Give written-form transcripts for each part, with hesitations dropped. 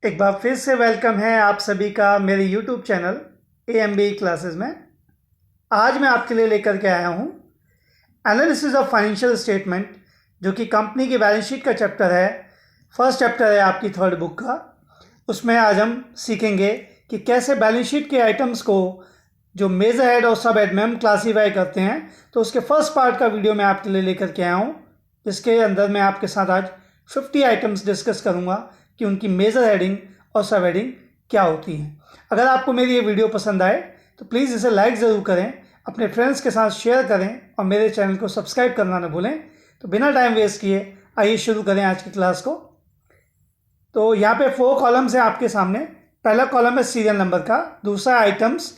एक बार फिर से वेलकम है आप सभी का मेरे YouTube चैनल AMB क्लासेस में। आज मैं आपके लिए लेकर के आया हूँ एनालिसिस ऑफ फाइनेंशियल स्टेटमेंट, जो कि कंपनी की बैलेंस शीट का चैप्टर है। फर्स्ट चैप्टर है आपकी थर्ड बुक का। उसमें आज हम सीखेंगे कि कैसे बैलेंस शीट के आइटम्स को जो मेजर हेड और सब हेड में हम क्लासीफाई करते हैं। तो उसके फर्स्ट पार्ट का वीडियो मैं आपके लिए लेकर के आया हूँ, जिसके अंदर मैं आपके साथ आज 50 आइटम्स डिस्कस करूँगा कि उनकी मेजर हेडिंग और सब हेडिंग क्या होती हैं। अगर आपको मेरी ये वीडियो पसंद आए तो प्लीज़ इसे लाइक ज़रूर करें, अपने फ्रेंड्स के साथ शेयर करें और मेरे चैनल को सब्सक्राइब करना ना भूलें। तो बिना टाइम वेस्ट किए आइए शुरू करें आज की क्लास को। तो यहाँ पे 4 कॉलम्स हैं आपके सामने। पहला कॉलम है सीरियल नंबर का, दूसरा आइटम्स,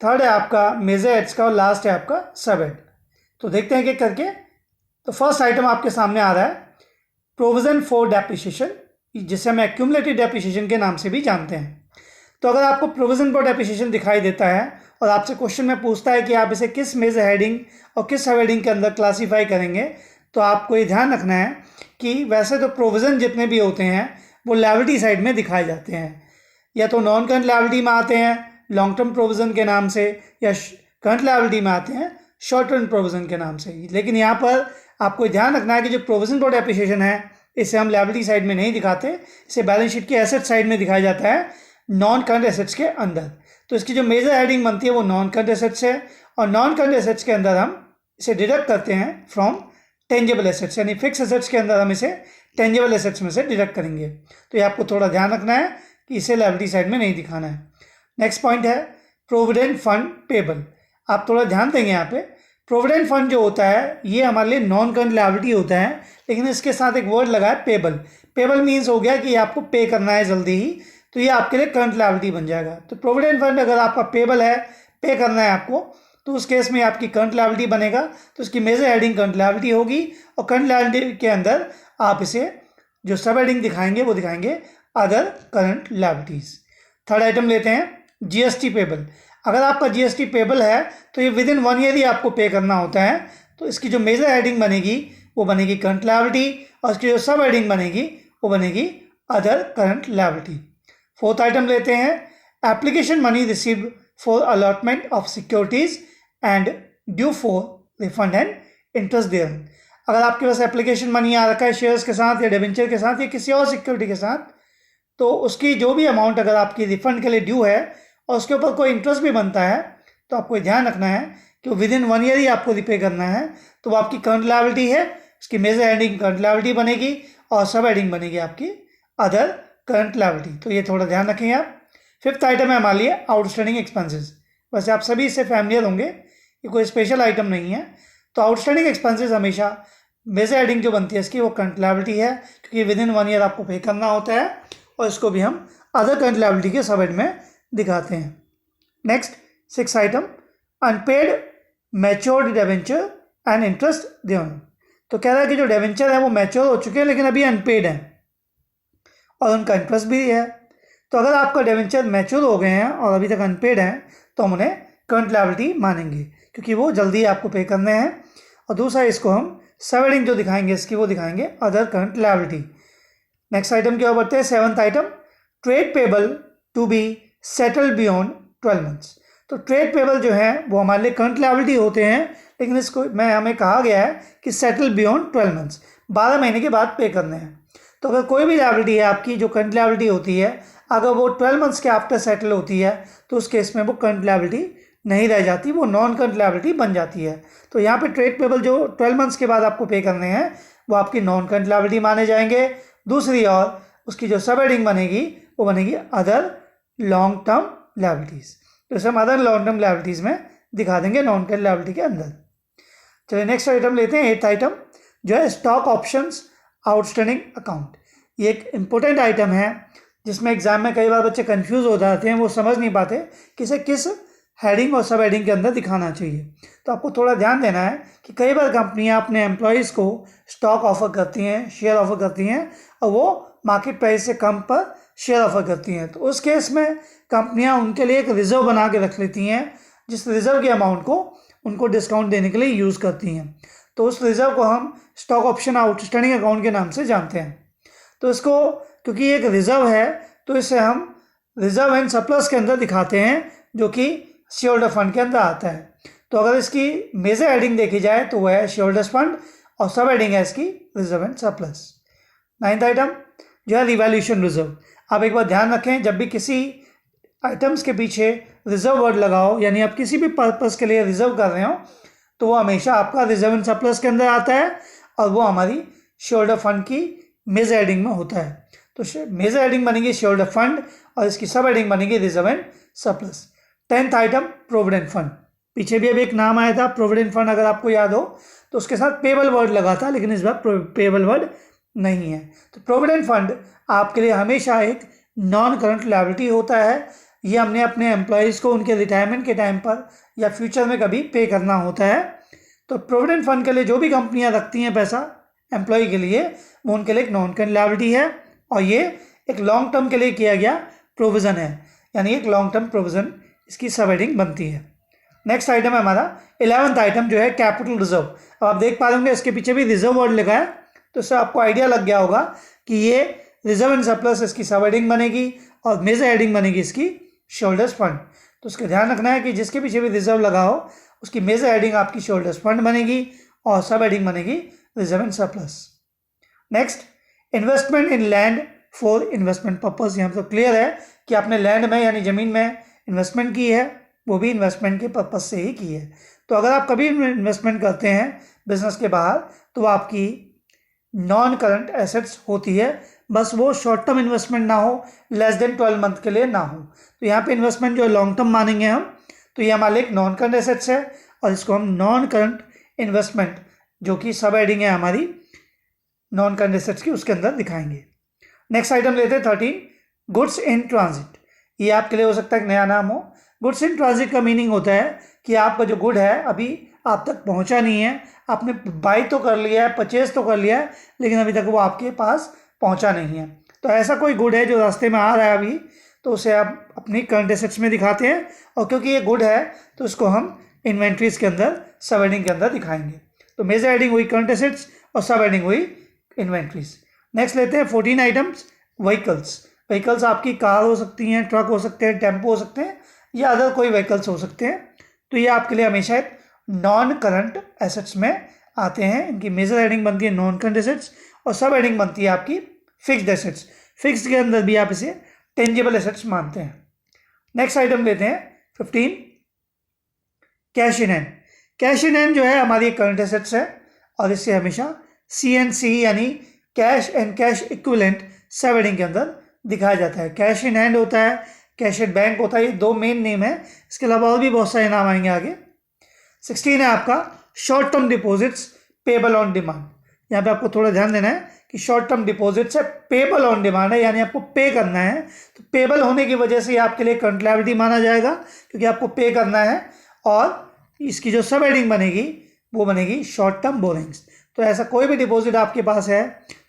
थर्ड है आपका मेजर हेड्स का और लास्ट है आपका सब हेड। तो देखते हैं कि करके। तो फर्स्ट आइटम आपके सामने आ रहा है प्रोविजन फॉर डेप्रिसिएशन, जिसे हम एक्यूमुलेटिव डेप्रिसिएशन के नाम से भी जानते हैं। तो अगर आपको प्रोविजन फॉर डेप्रिसिएशन दिखाई देता है और आपसे क्वेश्चन में पूछता है कि आप इसे किस मेजर हेडिंग और किस सब हेडिंग के अंदर क्लासीफाई करेंगे, तो आपको ये ध्यान रखना है कि वैसे तो प्रोविजन जितने भी होते हैं वो लायबिलिटी साइड में दिखाए जाते हैं, या तो नॉन करंट लायबिलिटी में आते हैं लॉन्ग टर्म प्रोविजन के नाम से, या करंट लायबिलिटी में आते हैं शॉर्ट टर्म प्रोविजन के नाम से। लेकिन यहाँ पर आपको ध्यान रखना है कि जो प्रोविजन फॉर डेप्रिसिएशन है इसे हम लायबिलिटी साइड में नहीं दिखाते, इसे बैलेंस शीट के एसेट साइड में दिखाया जाता है नॉन करंट एसेट्स के अंदर। तो इसकी जो मेजर हेडिंग बनती है वो नॉन करंट एसेट्स है, और नॉन करंट एसेट्स के अंदर हम इसे डिडक्ट करते हैं फ्रॉम टेंजेबल एसेट्स, यानी फिक्स एसेट्स के अंदर हम इसे टेंजेबल एसेट्स में से डिडक्ट करेंगे। तो ये आपको थोड़ा ध्यान रखना है कि इसे लायबिलिटी साइड में नहीं दिखाना है। नेक्स्ट पॉइंट है प्रोविडेंट फंड पेबल। आप थोड़ा ध्यान देंगे यहाँ पे। प्रोविडेंट फंड जो होता है ये हमारे लिए नॉन करंट लायबिलिटी होता है, लेकिन इसके साथ एक वर्ड लगा है पेबल। पेबल मीन्स हो गया कि आपको पे करना है जल्दी ही, तो ये आपके लिए करंट लायबिलिटी बन जाएगा। तो प्रोविडेंट फंड अगर आपका पेबल है, पे करना है आपको, तो उस केस में आपकी करंट लायबिलिटी बनेगा। तो इसकी मेजर हेडिंग करंट लायबिलिटी होगी, और करंट लायबिलिटी के अंदर आप इसे जो सब हेडिंग दिखाएंगे वो दिखाएंगे other current liabilities. Third item लेते हैं जीएसटी पेबल। अगर आपका जीएसटी पेबल है तो ये विद इन 1 ईयर ही आपको पे करना होता है। तो इसकी जो मेजर हेडिंग बनेगी वो बनेगी करंट लायबिलिटी, और इसकी जो सब हेडिंग बनेगी वो बनेगी other current liability. Fourth item लेते हैं application money received for allotment of securities and due for refund and interest thereon. अगर आपके पास एप्लीकेशन मनी आ रखा है शेयर्स के साथ या डिबेंचर के साथ या किसी और सिक्योरिटी के साथ, तो उसकी जो भी अमाउंट अगर आपकी रिफंड के लिए ड्यू है और उसके ऊपर कोई इंटरेस्ट भी बनता है, तो आपको ध्यान रखना है कि विद इन 1 ईयर ही आपको रिपे करना है। तो वो आपकी करंट लायबिलिटी है, इसकी मेजर हेडिंग करंट लायबिलिटी बनेगी और सब हेडिंग बनेगी आपकी अदर करंट लायबिलिटी। तो ये थोड़ा ध्यान रखेंगे आप। फिफ्थ आइटम है हमारे लिए आउटस्टैंडिंग एक्सपेंसेस। वैसे आप सभी इससे फैमिलियर होंगे, ये कोई स्पेशल आइटम नहीं है। तो आउटस्टैंडिंग एक्सपेंसेस हमेशा मेजर हेडिंग जो बनती है इसकी वो करंट लायबिलिटी है, क्योंकि विद इन 1 ईयर आपको पे करना होता है, और इसको भी हम अदर करंट लायबिलिटी के सब हेड में दिखाते हैं। Next 6 item unpaid matured debenture and interest thereon. तो कह रहा है कि जो डिबेंचर है वो मैच्योर हो चुके हैं लेकिन अभी अनपेड है और उनका इंटरेस्ट भी है। तो अगर आपका डिबेंचर मैच्योर हो गए हैं और अभी तक अनपेड हैं तो हम उन्हें करंट लायबिलिटी मानेंगे, क्योंकि वो जल्दी आपको पे करने हैं। और दूसरा इसको हम सब हेडिंग जो दिखाएंगे इसकी वो दिखाएंगे other current liability. Next item क्या बढ़ते हैं 7th item trade payable to be settle beyond 12 months. तो ट्रेड पेबल जो है वो हमारे लिए करंट लायबिलिटी होते हैं, लेकिन इसको हमें कहा गया है कि सेटल बियॉन्ड 12 मंथ्स, 12 महीने के बाद पे करने हैं। तो अगर कोई भी लायबिलिटी है आपकी जो करंट लायबिलिटी होती है, अगर वो 12 मंथ्स के आफ्टर सेटल होती है तो उस केस में वो करंट लायबिलिटी नहीं रह जाती, वो नॉन करंट लायबिलिटी बन जाती है। तो यहाँ पे ट्रेड पेबल जो 12 मंथ्स के बाद आपको पे करने हैं वो आपकी नॉन करंट लायबिलिटी माने जाएंगे। दूसरी और उसकी जो सब हेडिंग बनेगी वो बनेगी अदर लॉन्ग टर्म लायबिलिटीज। तो इसे हम अदर लॉन्ग टर्म लायबिलिटीज में दिखा देंगे नॉन करंट लायबिलिटी के अंदर। चलिए नेक्स्ट आइटम लेते हैं 8th आइटम जो है स्टॉक ऑप्शंस आउटस्टैंडिंग अकाउंट। ये एक इम्पोर्टेंट आइटम है जिसमें एग्जाम में कई बार बच्चे कंफ्यूज हो जाते हैं, वो समझ नहीं पाते कि इसे किस हेडिंग और सब हेडिंग के अंदर दिखाना चाहिए। तो आपको थोड़ा ध्यान देना है कि कई बार कंपनियां अपने एम्प्लॉयज़ को स्टॉक ऑफर करती हैं, शेयर ऑफर करती हैं, और वो मार्केट प्राइस से कम पर शेयर ऑफर करती हैं। तो उस केस में कंपनियां उनके लिए एक रिजर्व बना के रख लेती हैं, जिस रिजर्व के अमाउंट को उनको डिस्काउंट देने के लिए यूज़ करती हैं। तो उस रिजर्व को हम स्टॉक ऑप्शन आउटस्टैंडिंग अकाउंट के नाम से जानते हैं। तो इसको क्योंकि एक रिजर्व है तो इसे हम रिजर्व एंड सरप्लस के अंदर दिखाते हैं, जो कि शेयर होल्डर फंड के अंदर आता है। तो अगर इसकी मेजर हेडिंग देखी जाए तो वह है शेयर होल्डर्स फंड और सब हेडिंग है इसकी reserve and surplus. 9th item जो है रिवैल्यूएशन रिजर्व। आप एक बार ध्यान रखें, जब भी किसी आइटम्स के पीछे रिजर्व वर्ड लगाओ, यानी आप किसी भी पर्पस के लिए रिजर्व कर रहे हो, तो वो हमेशा आपका रिजर्व एंड सरप्लस के अंदर आता है और वो हमारी शेयर होल्डर फंड की मेजर हेडिंग में होता है। तो मेजर हेडिंग बनेगी शेयर होल्डर फंड और इसकी सब हेडिंग बनेगी reserve and surplus. 10th item provident fund. पीछे भी अभी एक नाम आया था प्रोविडेंट फंड, अगर आपको याद हो तो उसके साथ पेबल वर्ड लगा था, लेकिन इस बार पेबल वर्ड नहीं है। तो प्रोविडेंट फंड आपके लिए हमेशा एक नॉन करंट लायबिलिटी होता है। ये हमने अपने एम्प्लॉयज़ को उनके रिटायरमेंट के टाइम पर या फ्यूचर में कभी पे करना होता है। तो प्रोविडेंट फंड के लिए जो भी कंपनियां रखती हैं पैसा एम्प्लॉय के लिए, वो उनके लिए एक नॉन करंट लायबिलिटी है और ये एक लॉन्ग टर्म के लिए किया गया प्रोविज़न है, यानी एक लॉन्ग टर्म प्रोविज़न इसकी सब हेडिंग बनती है। नेक्स्ट आइटम है हमारा 11th आइटम जो है कैपिटल रिजर्व। अब आप देख पा होंगे इसके पीछे भी रिजर्व वर्ड लिखा है, तो इससे आपको आइडिया लग गया होगा कि ये रिजर्व एंड सरप्लस इसकी सब हेडिंग बनेगी और मेजर हेडिंग बनेगी इसकी शेयर होल्डर्स फंड। तो उसका ध्यान रखना है कि जिसके पीछे भी रिजर्व लगा हो उसकी मेजर हेडिंग आपकी शेयर होल्डर्स फंड बनेगी और सब हेडिंग बनेगी reserve and surplus. Next investment in land for investment purpose. यहाँ तो क्लियर है कि आपने लैंड में यानी ज़मीन में इन्वेस्टमेंट की है, वो भी इन्वेस्टमेंट के पर्पस से ही की है। तो अगर आप कभी इन्वेस्टमेंट करते हैं बिजनेस के बाहर तो वो आपकी नॉन करंट एसेट्स होती है, बस वो शॉर्ट टर्म इन्वेस्टमेंट ना हो, लेस देन 12 मंथ के लिए ना हो। तो यहाँ पे इन्वेस्टमेंट जो लॉन्ग टर्म मानेंगे हम, तो ये हमारे एक नॉन करंट एसेट्स है और इसको हम नॉन करंट इन्वेस्टमेंट जो कि सब हेडिंग है हमारी नॉन करंट एसेट्स की, उसके अंदर दिखाएंगे। नेक्स्ट आइटम लेते हैं 13 गुड्स इन ट्रांजिट। ये आपके लिए हो सकता है एक नया नाम हो। गुड्स इन ट्रांजिट का मीनिंग होता है कि आपका जो गुड है अभी आप तक पहुंचा नहीं है, आपने बाई तो कर लिया है, परचेज तो कर लिया है, लेकिन अभी तक वो आपके पास पहुंचा नहीं है। तो ऐसा कोई गुड है जो रास्ते में आ रहा है अभी, तो उसे आप अपनी करंट एसेट्स में दिखाते हैं और क्योंकि ये गुड है तो इसको हम इन्वेंट्रीज के अंदर सब हेडिंग के अंदर दिखाएंगे। तो मेजर हेडिंग हुई करंट एसेट्स और सब हेडिंग हुई इन्वेंट्रीज। नेक्स्ट लेते हैं 14 आइटम्स व्हीकल्स। व्हीकल्स आपकी कार हो सकती हैं, ट्रक हो सकते हैं, टेम्पो हो सकते हैं या अदर कोई व्हीकल्स हो सकते हैं। तो ये आपके लिए हमेशा एक नॉन करंट एसेट्स में आते हैं। इनकी मेजर हेडिंग बनती है नॉन करंट एसेट्स और सब हेडिंग बनती है आपकी फिक्स्ड एसेट्स। फिक्स्ड के अंदर भी आप इसे टेंजिबल एसेट्स मानते हैं। नेक्स्ट आइटम लेते हैं 15 cash in hand. Cash in hand जो है हमारी करंट एसेट्स है और इससे हमेशा CNC यानी कैश एंड कैश इक्विवेलेंट सब हेडिंग के अंदर दिखाया जाता है। कैश इन हैंड होता है, कैश एट बैंक होता है, ये दो मेन नेम है, इसके अलावा और भी बहुत सारे नाम आएंगे आगे। 16 है आपका short term deposits payable on demand. यहाँ पे आपको थोड़ा ध्यान देना है कि शॉर्ट टर्म डिपॉजिट्स है पेबल ऑन डिमांड है, यानी आपको पे करना है। तो पेबल होने की वजह से आपके लिए करंट लायबिलिटी माना जाएगा क्योंकि आपको पे करना है और इसकी जो सब हेडिंग बनेगी वो बनेगी शॉर्ट टर्म बोरिंग्स। तो ऐसा कोई भी डिपॉजिट आपके पास है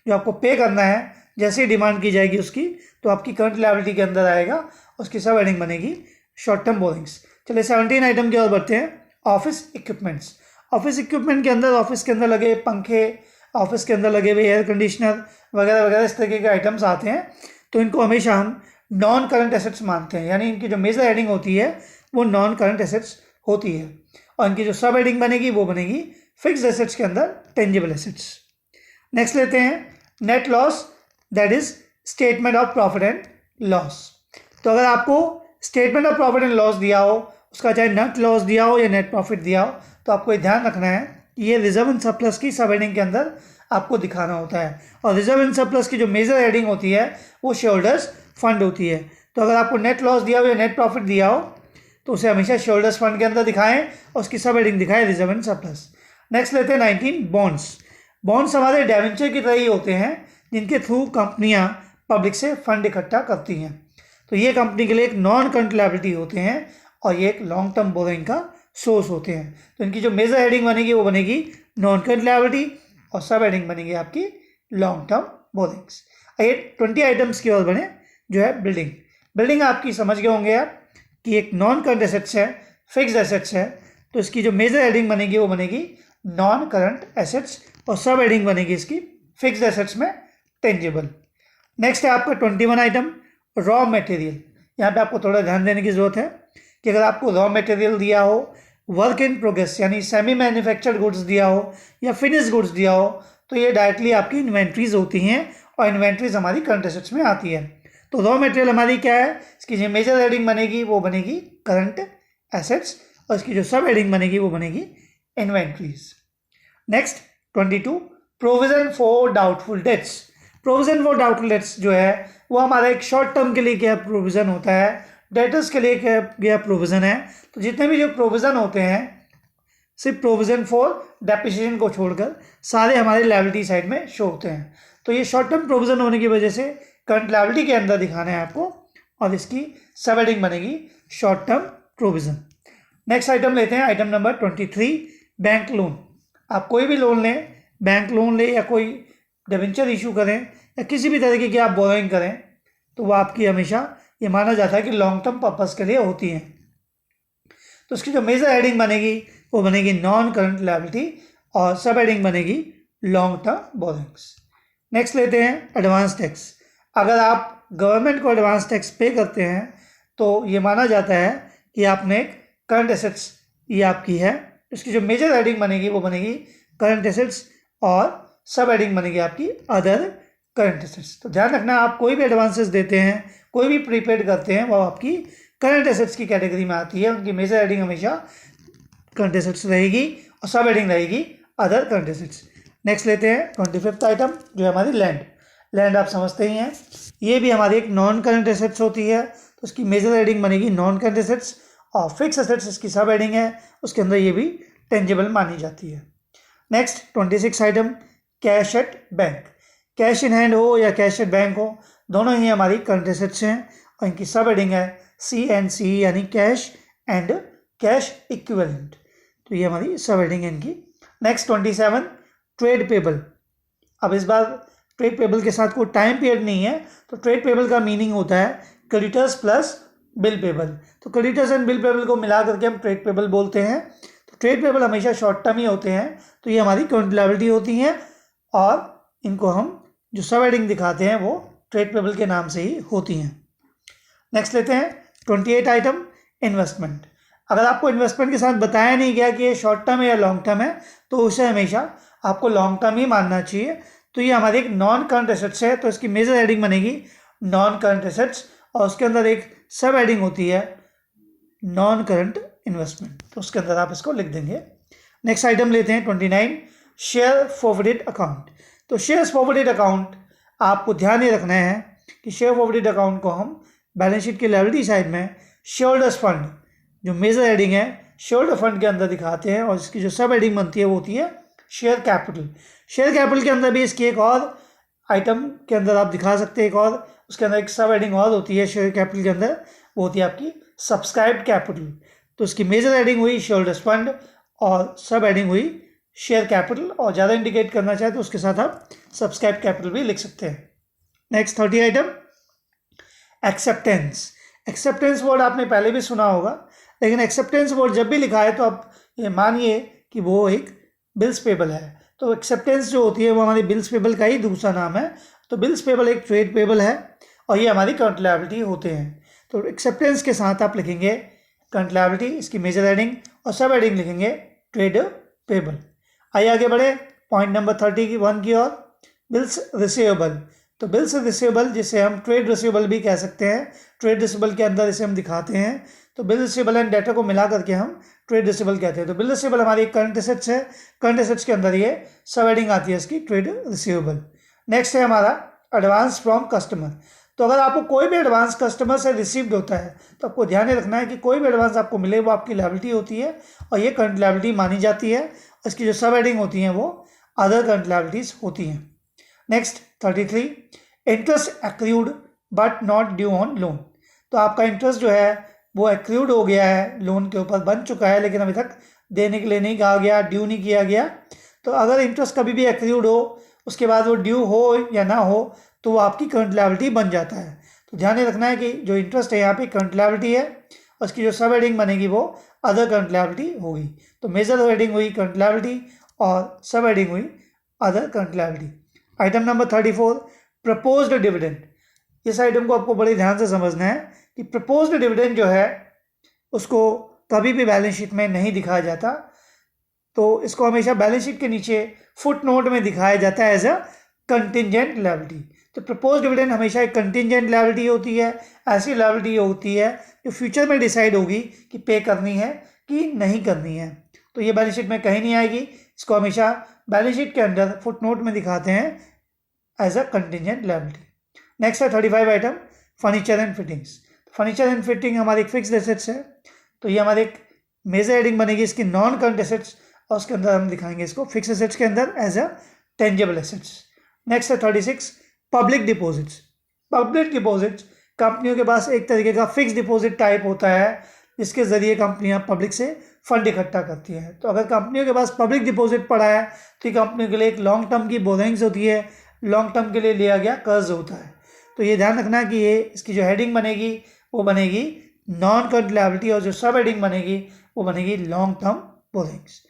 जो आपको पे करना है, जैसे ही डिमांड की जाएगी उसकी, तो आपकी करंट लायबिलिटी के अंदर आएगा, उसकी सब हेडिंग बनेगी शॉर्ट टर्म बोरिंग्स। चलिए 17 आइटम की ओर बढ़ते हैं। Office equipments. ऑफिस इक्विपमेंट के अंदर ऑफिस के अंदर लगे पंखे, ऑफिस के अंदर लगे हुए एयर कंडीशनर वगैरह वगैरह इस तरीके के आइटम्स आते हैं। तो इनको हमेशा हम नॉन करंट एसेट्स मानते हैं, यानी इनकी जो मेजर हेडिंग होती है वो नॉन करंट एसेट्स होती है और इनकी जो सब हेडिंग बनेगी वो बनेगी फिक्स्ड एसेट्स के अंदर टेंजिबल एसेट्स। नेक्स्ट लेते हैं net loss, that is statement of profit and loss. तो अगर आपको statement of profit and loss दिया हो, उसका चाहे नेट लॉस दिया हो या नेट प्रॉफिट दिया हो, तो आपको ये ध्यान रखना है कि ये रिजर्व एंड सरप्लस की सब हेडिंग के अंदर आपको दिखाना होता है और रिजर्व एंड सरप्लस की जो मेजर हेडिंग होती है वो शेयर होल्डर्स फंड होती है। तो अगर आपको नेट लॉस दिया हो या नेट प्रॉफिट दिया हो तो उसे हमेशा शेयर होल्डर्स फंड के अंदर दिखाएं और उसकी सब हेडिंग दिखाएं रिजर्व एंड सरप्लस। नेक्स्ट लेते हैं 19 बॉन्ड्स। बॉन्ड्स हमारे डेवेंचर की तरह ही होते हैं जिनके थ्रू कंपनियां पब्लिक से फंड इकट्ठा करती हैं। तो ये कंपनी के लिए एक नॉन करंट लायबिलिटी होते हैं और ये एक लॉन्ग टर्म बोरिंग का सोर्स होते हैं। तो इनकी जो मेजर हेडिंग बनेगी वो बनेगी नॉन करंट लायबिलिटी और सब हेडिंग बनेगी आपकी लॉन्ग टर्म बोरिंग्स। ये 20 आइटम्स की ओर बने जो है बिल्डिंग। बिल्डिंग आपकी समझ गए होंगे आप कि एक नॉन करंट एसेट्स है, फिक्स्ड एसेट्स है, तो इसकी जो मेजर हेडिंग बनेगी वो बनेगी नॉन करंट एसेट्स और सब हेडिंग बनेगी इसकी फिक्स्ड एसेट्स में टेंजिबल। नेक्स्ट है आपका 21 आइटम रॉ मटेरियल, यहाँ पे आपको थोड़ा ध्यान देने की ज़रूरत है कि अगर आपको रॉ मटेरियल दिया हो, वर्क इन प्रोग्रेस यानी सेमी मैन्युफैक्चर्ड गुड्स दिया हो या फिनिश गुड्स दिया हो, तो ये डायरेक्टली आपकी इन्वेंट्रीज होती हैं और इन्वेंट्रीज हमारी करंट एसेट्स में आती है। तो रॉ मटेरियल हमारी क्या है, इसकी जो मेजर हेडिंग बनेगी वो बनेगी करंट एसेट्स और इसकी जो सब हेडिंग बनेगी वो बनेगी inventories. Next 22, provision for doubtful debts. Provision for doubtful debts जो है वो हमारा एक शॉर्ट टर्म के लिए क्या प्रोविजन होता है, डेटर्स के लिए क्या प्रोविजन है। तो जितने भी जो प्रोविजन होते हैं, सिर्फ प्रोविजन फॉर डेप्रिसिएशन को छोड़कर सारे हमारे लायबिलिटी साइड में शो होते हैं। तो ये शॉर्ट टर्म प्रोविजन होने की वजह से करंट लायबिलिटी के अंदर दिखाना है आपको और इसकी सब हेडिंग बनेगी short term provision. Next item लेते हैं, आइटम नंबर 23, बैंक लोन। आप कोई भी लोन लें, बैंक लोन लें या कोई डिबेंचर इशू करें या किसी भी तरीके की आप बोरोइंग करें, तो वो आपकी हमेशा ये माना जाता है कि लॉन्ग टर्म पर्पस के लिए होती हैं। तो इसकी जो मेजर हेडिंग बनेगी वो बनेगी नॉन करंट लायबिलिटी और सब हेडिंग बनेगी लॉन्ग टर्म बोरोइंग्स। नेक्स्ट लेते हैं एडवांस टैक्स। अगर आप गवर्नमेंट को एडवांस टैक्स पे करते हैं तो ये माना जाता है कि आपने एक करंट एसेट्स ये आपकी है। इसकी जो मेजर हेडिंग बनेगी वो बनेगी करंट एसेट्स और सब हेडिंग बनेगी आपकी अदर करंट एसेट्स। तो ध्यान रखना, आप कोई भी एडवांसेस देते हैं, कोई भी प्रीपेड करते हैं, वो आपकी करंट एसेट्स की कैटेगरी में आती है। उनकी मेजर हेडिंग हमेशा करंट एसेट्स रहेगी और सब हेडिंग रहेगी अदर करंट एसेट्स। नेक्स्ट लेते हैं 25th आइटम जो है हमारी लैंड। लैंड आप समझते ही हैं, ये भी हमारी एक नॉन करंट एसेट्स होती है। तो उसकी मेजर हेडिंग बनेगी नॉन करंट एसेट्स और फिक्स एसेट्स इसकी सब हेडिंग है, उसके अंदर ये भी टेंजिबल मानी जाती है। Next 26 item, cash at bank. Cash in hand हो या कैश एट बैंक हो, दोनों ही हमारी करंट एसेट्स हैं और इनकी सब हेडिंग है CNC यानी कैश एंड कैश इक्विवेलेंट। तो ये हमारी सब हेडिंग है इनकी। Next 27, trade payable. अब इस बार ट्रेड पेबल के साथ कोई टाइम पीरियड नहीं है, तो ट्रेड पेबल का मीनिंग होता है क्रेडिटर्स प्लस बिल पेबल। तो क्रेडिटर्स एंड बिल पेबल को मिला करके हम ट्रेड पेबल बोलते हैं। तो ट्रेड पेबल हमेशा शॉर्ट टर्म ही होते हैं, तो ये हमारी करंट लायबिलिटी होती हैं और इनको हम जो सब हेडिंग दिखाते हैं वो ट्रेड पेबल के नाम से ही होती हैं। नेक्स्ट लेते हैं 28 आइटम, इन्वेस्टमेंट। अगर आपको इन्वेस्टमेंट के साथ बताया नहीं गया कि ये शॉर्ट टर्म है या लॉन्ग टर्म है, तो उसे हमेशा आपको लॉन्ग टर्म ही मानना चाहिए। तो ये हमारी एक नॉन करंट एसेट्स है, तो इसकी मेजर हेडिंग बनेगी नॉन करंट एसेट्स और उसके अंदर एक सब हेडिंग होती है नॉन करंट इन्वेस्टमेंट, तो उसके अंदर आप इसको लिख देंगे। नेक्स्ट आइटम लेते हैं 29, शेयर फॉरवर्डेड अकाउंट। तो शेयर फॉरवर्डेड अकाउंट आपको ध्यान ये रखना है कि शेयर फॉरवर्डेड अकाउंट को हम बैलेंस शीट के लायबिलिटी साइड में शेयरहोल्डर्स फंड जो मेजर हेडिंग है शेयरहोल्डर फंड के अंदर दिखाते हैं और इसकी जो सब हेडिंग बनती है वो होती है शेयर कैपिटल। शेयर कैपिटल के अंदर भी इसकी एक और आइटम के अंदर आप दिखा सकते हैं, एक और उसके अंदर एक सब हेडिंग और होती है शेयर कैपिटल के अंदर, वो होती है आपकी सब्सक्राइब्ड कैपिटल। तो इसकी मेजर हेडिंग हुई शेयरहोल्डर्स फंड और सब हेडिंग हुई शेयर कैपिटल, और ज़्यादा इंडिकेट करना चाहे तो उसके साथ आप सब्सक्राइब कैपिटल भी लिख सकते हैं। Next 30 item, acceptance. Acceptance word आपने पहले भी सुना होगा, लेकिन एक्सेप्टेंस वर्ड जब भी लिखा है तो आप ये मानिए कि वो एक बिल्स पेबल है। तो एक्सेप्टेंस जो होती है वो हमारी बिल्स पेबल का ही दूसरा नाम है। तो बिल्स पेबल एक ट्रेड पेबल है और ये हमारी करंट लायबिलिटी होते हैं। तो एक्सेप्टेंस के साथ आप लिखेंगे करंट लायबिलिटी, इसकी मेजर हेडिंग और सब हेडिंग लिखेंगे ट्रेड पेबल। आइए आगे बढ़े पॉइंट नंबर 31 की ओर, बिल्स रिसीवेबल। तो बिल्स रिसीवेबल जिसे हम ट्रेड रिसीवेबल भी कह सकते हैं, ट्रेड रिसीवेबल के अंदर इसे हम दिखाते हैं। तो बिल रिसीवेबल एंड डेटर को मिला करके हम ट्रेड रिसीवेबल कहते हैं। तो बिल रिसीवेबल हमारी एक करंट एसेट्स है, करंट एसेट्स के अंदर ये सब हेडिंग आती है इसकी ट्रेड रिसीवेबल। नेक्स्ट है हमारा एडवांस फ्रॉम कस्टमर। तो अगर आपको कोई भी एडवांस कस्टमर से रिसीव्ड होता है तो आपको ध्यान रखना है कि कोई भी एडवांस आपको मिले वो आपकी लायबिलिटी होती है और ये करंट लायबिलिटी मानी जाती है। इसकी जो सब हेडिंग होती हैं वो अदर करंट लायबिलिटीज होती हैं। Next 33, interest accrued but not due on loan. तो आपका इंटरेस्ट जो है वो एक्रूड हो गया है, लोन के ऊपर बन चुका है, लेकिन अभी तक देने के लिए नहीं कहा गया, ड्यू नहीं किया गया। तो अगर इंटरेस्ट कभी भी एक्रूड हो उसके बाद वो ड्यू हो या ना हो तो वो आपकी करंट लायबिलिटी बन जाता है। तो ध्यान रखना है कि जो इंटरेस्ट है यहाँ पे करंट लायबिलिटी है और उसकी जो सब हेडिंग बनेगी वो अदर करंट लायबिलिटी होगी। तो मेजर हेडिंग हुई करंट लायबिलिटी और सब हेडिंग हुई other current liability. Item number 34, proposed dividend. इस आइटम को आपको बड़े ध्यान से समझना है कि प्रपोज्ड डिविडेंड जो है उसको कभी भी बैलेंस शीट में नहीं दिखाया जाता, तो इसको हमेशा बैलेंस शीट के नीचे फुट नोट में दिखाया जाता है एज अ कंटिंजेंट लायबिलिटी। तो प्रपोज डिविडेंड हमेशा एक कंटिंजेंट लायबिलिटी होती है, ऐसी लायबिलिटी होती है जो फ्यूचर में डिसाइड होगी कि पे करनी है कि नहीं करनी है। तो ये बैलेंस शीट में कहीं नहीं आएगी, इसको हमेशा बैलेंस शीट के अंदर फुट नोट में दिखाते हैं as a contingent liability. Next है 35 item, furniture and fittings. Furniture and fitting हमारी एक फिक्स्ड एसेट्स है, तो ये हमारी एक मेजर हेडिंग बनेगी इसकी नॉन करंट एसेट्स, और उसके अंदर हम दिखाएंगे इसको फिक्स एसेट्स के अंदर as a tangible assets. Next है 36 पब्लिक डिपॉजिट्स। पब्लिक डिपॉजिट्स कंपनियों के पास एक तरीके का फिक्स डिपॉजिट टाइप होता है जिसके जरिए कंपनियां पब्लिक से फंड इकट्ठा करती हैं। तो अगर कंपनियों के पास पब्लिक डिपॉजिट पड़ा है तो ये कंपनियों के लिए एक लॉन्ग टर्म की बोरिंग्स होती है, लॉन्ग टर्म के लिए लिया गया कर्ज होता है। तो ये ध्यान रखना कि ये इसकी जो हेडिंग बनेगी वो बनेगी नॉन करंट लायबिलिटी, और जो सब हेडिंग बनेगी वो बनेगी long term borrowings.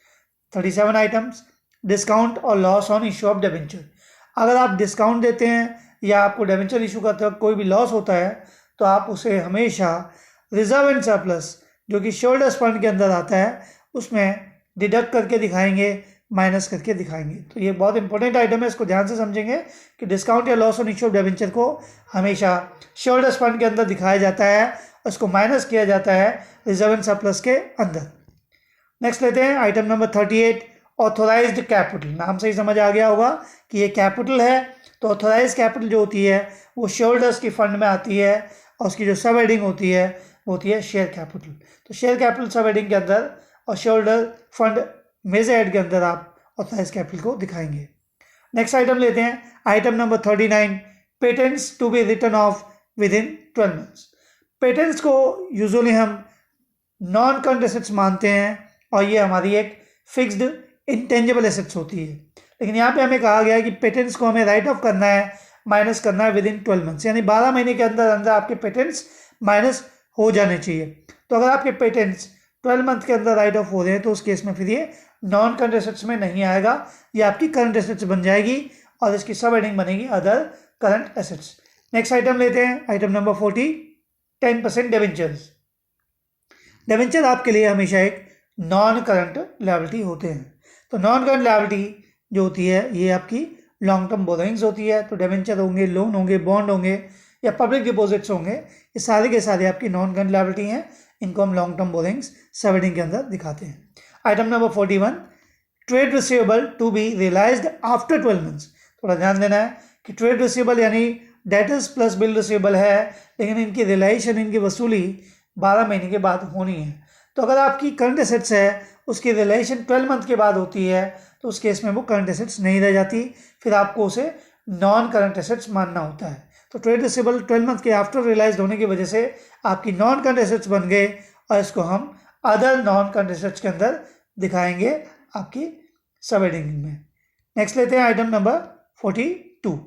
37 items, discount और loss on issue of debenture. अगर आप डिस्काउंट देते हैं या आपको डिबेंचर इशू करते वक्त कोई भी लॉस होता है तो आप उसे हमेशा रिजर्व एंड सरप्लस जो कि शेयरहोल्डर्स फंड के अंदर आता है उसमें डिडक्ट करके दिखाएंगे, माइनस करके दिखाएंगे। तो ये बहुत इंपॉर्टेंट आइटम है, इसको ध्यान से समझेंगे कि डिस्काउंट या loss on issue of debenture को हमेशा शेयरहोल्डर्स फंड के अंदर दिखाया जाता है, उसको माइनस किया जाता है रिजर्व एंड सरप्लस के अंदर। नेक्स्ट लेते हैं आइटम नंबर 38, ऑथोराइज्ड कैपिटल। नाम से ही समझ आ गया होगा कि ये कैपिटल है, तो ऑथोराइज कैपिटल जो होती है वो शेयरहोल्डर्स की फंड में आती है, और उसकी जो सब हेडिंग होती है वो होती है शेयर कैपिटल। तो शेयर कैपिटल सब हेडिंग के अंदर और शेयरहोल्डर फंड मेजर हेड के अंदर आप ऑथोराइज कैपिटल को दिखाएंगे। नेक्स्ट आइटम लेते हैं item number 39, patents to be written off within 12 months. Patents को यूजुअली हम नॉन करंट एसेट्स मानते हैं और ये हमारी एक फिक्स्ड इंटेंजिबल एसेट्स होती है, लेकिन यहाँ पे हमें कहा गया है कि पेटेंट्स को हमें राइट ऑफ करना है, माइनस करना है विद इन 12 मंथ्स, यानी 12 महीने के अंदर अंदर आपके पेटेंट्स माइनस हो जाने चाहिए। तो अगर आपके पेटेंट्स 12 मंथ के अंदर राइट ऑफ हो रहे हैं तो उस केस में फिर ये नॉन करंट एसेट्स में नहीं आएगा, ये आपकी करंट एसेट्स बन जाएगी और इसकी सब हेडिंग बनेगी other current assets. Next item लेते हैं आइटम नंबर 40, 10% डिबेंचर्स। डिबेंचर आपके लिए हमेशा एक नॉन करंट लायबिलिटी होते हैं। तो नॉन करंट लायबिलिटी जो होती है ये आपकी लॉन्ग टर्म बोरोइंग्स होती है। तो डिबेंचर होंगे, लोन होंगे, बॉन्ड होंगे या पब्लिक डिपॉजिट्स होंगे, ये सारे के सारे आपकी नॉन करंट लायबिलिटी हैं, इनको हम long term borrowings sub heading के अंदर दिखाते हैं। Item number 41, trade receivable to be realised after 12 months. थोड़ा ध्यान देना है कि ट्रेड रिसीवेबल यानी डेटर्स प्लस बिल रिसीवेबल है, लेकिन इनकी रियलाइजेशन, इनकी वसूली 12 महीने के बाद होनी है। तो अगर आपकी करंट एसेट्स है उसकी रियलाइजेशन 12 मंथ के बाद होती है तो उस केस में वो करंट एसेट्स नहीं रह जाती, फिर आपको उसे नॉन करंट एसेट्स मानना होता है। तो ट्रेड रिसीवेबल 12 मंथ के आफ्टर रियलाइज होने की वजह से आपकी नॉन करंट एसेट्स बन गए और इसको हम अदर नॉन करंट एसेट्स के अंदर दिखाएंगे आपकी सब हेडिंग में। नेक्स्ट लेते हैं item number 42,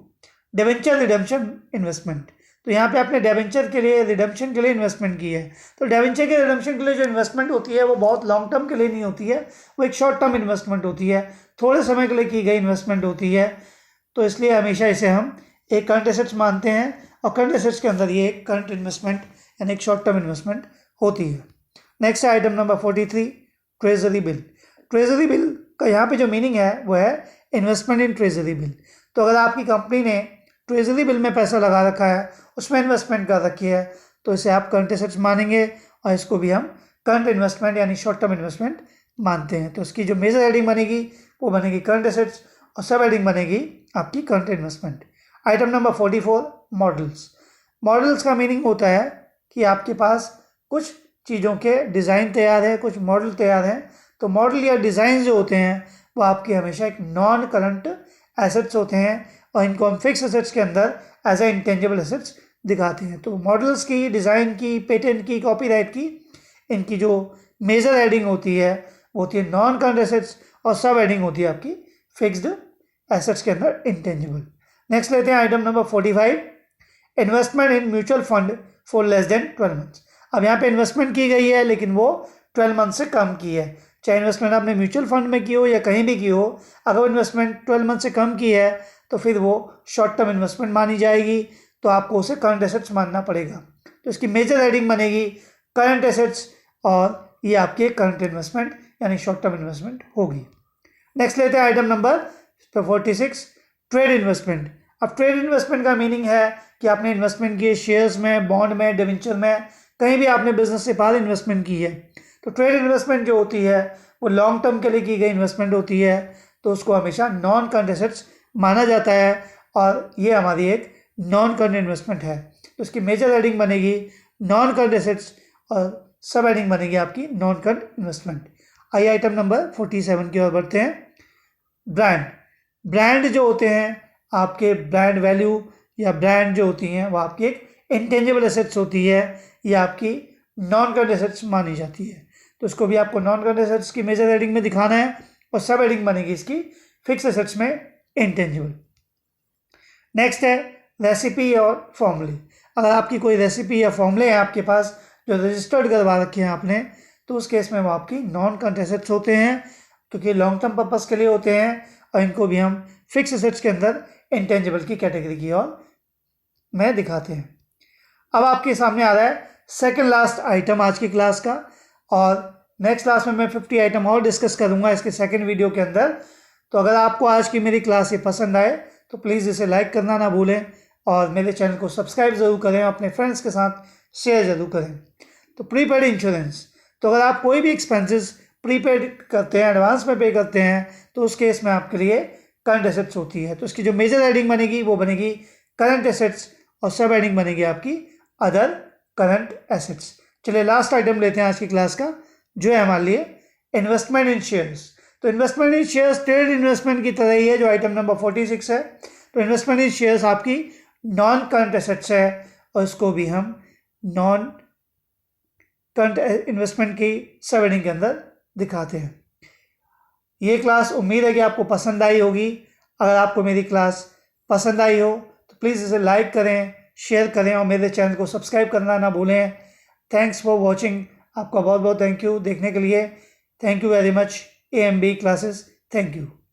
debenture redemption investment. तो यहाँ पे आपने डिबेंचर के लिए रिडेम्पशन के लिए इन्वेस्टमेंट की है। तो डिबेंचर के रिडेम्पशन के लिए जो इन्वेस्टमेंट होती है वो बहुत लॉन्ग टर्म के लिए नहीं होती है, वो एक शॉर्ट टर्म इन्वेस्टमेंट होती है, थोड़े समय के लिए की गई इन्वेस्टमेंट होती है। तो इसलिए हमेशा इसे हम एक करंट एसेट्स मानते हैं और करंट एसेट्स के अंदर ये एक करंट इन्वेस्टमेंट यानी एक शॉर्ट टर्म इन्वेस्टमेंट होती है। नेक्स्ट है item number 43, treasury bill. Treasury bill का यहाँ पे जो मीनिंग है वो है इन्वेस्टमेंट इन ट्रेजरी बिल। तो अगर आपकी कंपनी ने ट्रेजरी बिल में पैसा लगा रखा है, उसमें इन्वेस्टमेंट कर रखी है, तो इसे आप करंट एसेट्स मानेंगे और इसको भी हम करंट इन्वेस्टमेंट यानी शॉर्ट टर्म इन्वेस्टमेंट मानते हैं। तो इसकी जो मेजर हेडिंग बनेगी वो बनेगी करंट एसेट्स और सब हेडिंग बनेगी आपकी current investment. Item number 44, models. Models का मीनिंग होता है कि आपके पास कुछ चीज़ों के डिज़ाइन तैयार है, कुछ मॉडल तैयार हैं। तो मॉडल या डिज़ाइन जो होते हैं वो आपके हमेशा एक नॉन करंट एसेट्स होते हैं और इनको हम फिक्स एसेट्स के अंदर एज ए इंटेंजिबल एसेट्स दिखाते हैं। तो मॉडल्स की, डिज़ाइन की, पेटेंट की, कॉपीराइट की, इनकी जो मेजर हेडिंग होती है वो होती है नॉन करंट एसेट्स और सब हेडिंग होती है आपकी फिक्स्ड एसेट्स के अंदर इंटेंजिबल। नेक्स्ट लेते हैं item number 45, investment in mutual fund for less than 12 months. अब यहाँ पे इन्वेस्टमेंट की गई है लेकिन वो 12 मंथ से कम की है, चाहे इन्वेस्टमेंट आपने म्यूचुअल फंड में की हो या कहीं भी की हो। अगर इन्वेस्टमेंट 12 मंथ से कम की है तो फिर वो शॉर्ट टर्म इन्वेस्टमेंट मानी जाएगी। तो आपको उसे करंट एसेट्स मानना पड़ेगा। तो इसकी मेजर हेडिंग बनेगी करंट एसेट्स और ये आपके करंट इन्वेस्टमेंट यानी शॉर्ट टर्म इन्वेस्टमेंट होगी। नेक्स्ट लेते हैं आइटम नंबर 46, ट्रेड इन्वेस्टमेंट। अब ट्रेड इन्वेस्टमेंट का मीनिंग है कि आपने इन्वेस्टमेंट किए शेयर्स में, बॉन्ड में, डिवेंचर में, कहीं भी आपने बिजनेस से बाहर इन्वेस्टमेंट की है। तो ट्रेड इन्वेस्टमेंट जो होती है वो लॉन्ग टर्म के लिए की गई इन्वेस्टमेंट होती है, तो उसको हमेशा नॉन करंट एसेट्स माना जाता है और ये हमारी एक नॉन करंट इन्वेस्टमेंट है। तो इसकी मेजर हेडिंग बनेगी नॉन करंट एसेट्स और सब हेडिंग बनेगी आपकी नॉन करंट इन्वेस्टमेंट। आइए आइटम नंबर 47 की ओर बढ़ते हैं। ब्रांड जो होते हैं आपके ब्रांड वैल्यू या ब्रांड जो होती हैं वो आपकी एक इंटेंजिबल एसेट्स होती है, ये आपकी नॉन करंट एसेट्स मानी जाती है। तो इसको भी आपको नॉन करंट एसेट्स की मेजर हेडिंग में दिखाना है और सब हेडिंग बनेगी इसकी फिक्स एसेट्स में इंटेंजिबल। नेक्स्ट है रेसिपी और फॉर्मूले। अगर आपकी कोई रेसिपी या फॉर्मूले हैं आपके पास जो रजिस्टर्ड करवा रखे हैं आपने, तो उस केस में वो आपकी नॉन करंट एसेट्स होते हैं क्योंकि लॉन्ग टर्म पर्पस के लिए होते हैं और इनको भी हम फिक्स एसेट्स के अंदर इंटेंजिबल की कैटेगरी की ओर में दिखाते हैं। अब आपके सामने आ रहा है सेकंड लास्ट आइटम आज की क्लास का, और नेक्स्ट क्लास में मैं 50 आइटम और डिस्कस करूंगा इसके सेकंड वीडियो के अंदर। तो अगर आपको आज की मेरी क्लास ये पसंद आए तो प्लीज़ इसे लाइक करना ना भूलें और मेरे चैनल को सब्सक्राइब ज़रूर करें, अपने फ्रेंड्स के साथ शेयर ज़रूर करें। तो प्रीपेड इंश्योरेंस, तो अगर आप कोई भी एक्सपेंसेस प्रीपेड करते हैं, एडवांस में पे करते हैं, तो उस केस में आपके लिए करंट एसेट्स होती है। तो इसकी जो मेजर हेडिंग बनेगी वो बनेगी करंट एसेट्स और सब हेडिंग बनेगी आपकी अदर करंट एसेट्स। चलिए लास्ट आइटम लेते हैं आज की क्लास का, जो है हमारे लिए इन्वेस्टमेंट इन शेयर्स। तो इन्वेस्टमेंट इन शेयर्स ट्रेड इन्वेस्टमेंट की तरह ही है जो आइटम नंबर 46 है। तो इन्वेस्टमेंट इन शेयर्स आपकी नॉन करंट एसेट्स है और इसको भी हम नॉन करंट इन्वेस्टमेंट की सब हेडिंग के अंदर दिखाते हैं। ये क्लास उम्मीद है कि आपको पसंद आई होगी। अगर आपको मेरी क्लास पसंद आई हो तो प्लीज़ इसे लाइक करें, शेयर करें और मेरे चैनल को सब्सक्राइब करना ना भूलें। Thanks for watching. आपका बहुत बहुत थैंक यू देखने के लिए। Thank you very much AMB classes. Thank you.